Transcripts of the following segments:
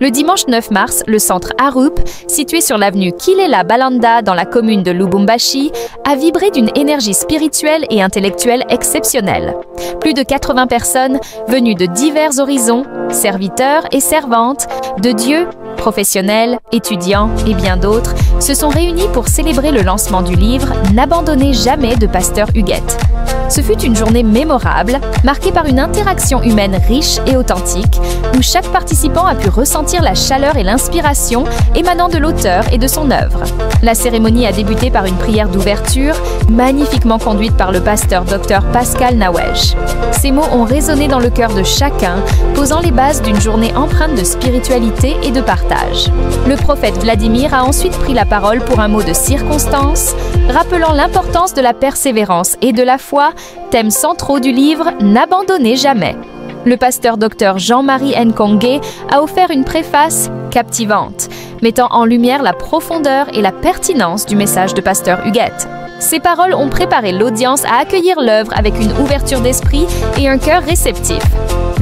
Le dimanche 9 mars, le centre Arup, situé sur l'avenue Kilela Balanda dans la commune de Lubumbashi, a vibré d'une énergie spirituelle et intellectuelle exceptionnelle. Plus de 80 personnes, venues de divers horizons, serviteurs et servantes, de dieux, professionnels, étudiants et bien d'autres, se sont réunis pour célébrer le lancement du livre « N'abandonnez jamais » de Pasteur Huguette. Ce fut une journée mémorable, marquée par une interaction humaine riche et authentique, où chaque participant a pu ressentir la chaleur et l'inspiration émanant de l'auteur et de son œuvre. La cérémonie a débuté par une prière d'ouverture, magnifiquement conduite par le pasteur Dr Pascal Nawej. Ces mots ont résonné dans le cœur de chacun, posant les bases d'une journée empreinte de spiritualité et de partage. Le prophète Vladimir a ensuite pris la parole pour un mot de circonstance, rappelant l'importance de la persévérance et de la foi, thèmes centraux du livre « N'abandonnez jamais ». Le pasteur Dr Jean-Marie Nkonge a offert une préface captivante, mettant en lumière la profondeur et la pertinence du message de Pasteur Huguette. Ces paroles ont préparé l'audience à accueillir l'œuvre avec une ouverture d'esprit et un cœur réceptif.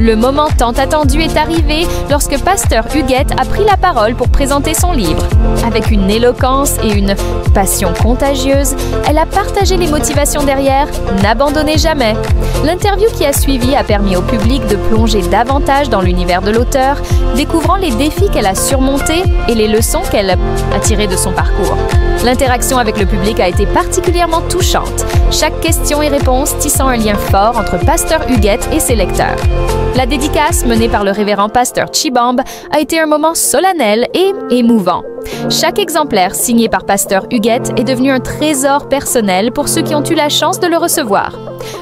Le moment tant attendu est arrivé lorsque Pasteur Huguette a pris la parole pour présenter son livre. Avec une éloquence et une passion contagieuse, elle a partagé les motivations derrière « N'abandonnez jamais ». L'interview qui a suivi a permis au public de plonger davantage dans l'univers de l'auteur, découvrant les défis qu'elle a surmontés et les leçons qu'elle a tirées de son parcours. L'interaction avec le public a été particulièrement touchante, chaque question et réponse tissant un lien fort entre Pasteur Huguette et ses lecteurs. La dédicace menée par le révérend Pasteur Chibambe a été un moment solennel et émouvant. Chaque exemplaire signé par Pasteur Huguette est devenu un trésor personnel pour ceux qui ont eu la chance de le recevoir.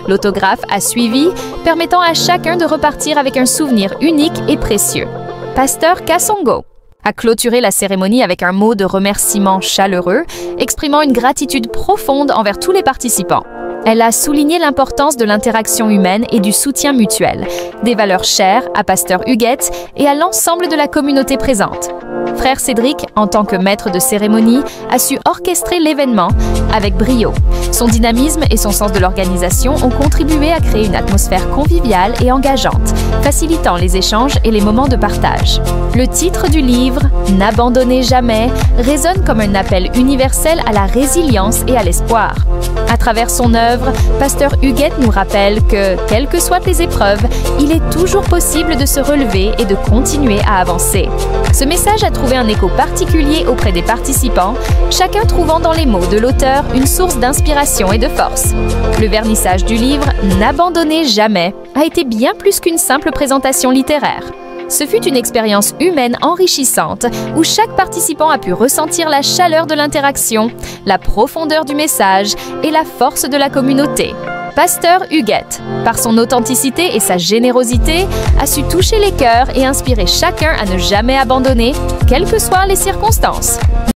L'autographe a suivi, permettant à chacun de repartir avec un souvenir unique et précieux. Pasteur Kassongo a clôturé la cérémonie avec un mot de remerciement chaleureux, exprimant une gratitude profonde envers tous les participants. Elle a souligné l'importance de l'interaction humaine et du soutien mutuel, des valeurs chères à Pasteur Huguette et à l'ensemble de la communauté présente. Frère Cédric, en tant que maître de cérémonie, a su orchestrer l'événement avec brio. Son dynamisme et son sens de l'organisation ont contribué à créer une atmosphère conviviale et engageante, facilitant les échanges et les moments de partage. Le titre du livre, « N'abandonnez jamais », résonne comme un appel universel à la résilience et à l'espoir. À travers son œuvre, Pasteur Huguette nous rappelle que, quelles que soient les épreuves, il est toujours possible de se relever et de continuer à avancer. Ce message a trouvé un écho particulier auprès des participants, chacun trouvant dans les mots de l'auteur une source d'inspiration et de force. Le vernissage du livre « N'abandonnez jamais » a été bien plus qu'une simple présentation littéraire. Ce fut une expérience humaine enrichissante où chaque participant a pu ressentir la chaleur de l'interaction, la profondeur du message et la force de la communauté. Pasteur Huguette, par son authenticité et sa générosité, a su toucher les cœurs et inspirer chacun à ne jamais abandonner, quelles que soient les circonstances.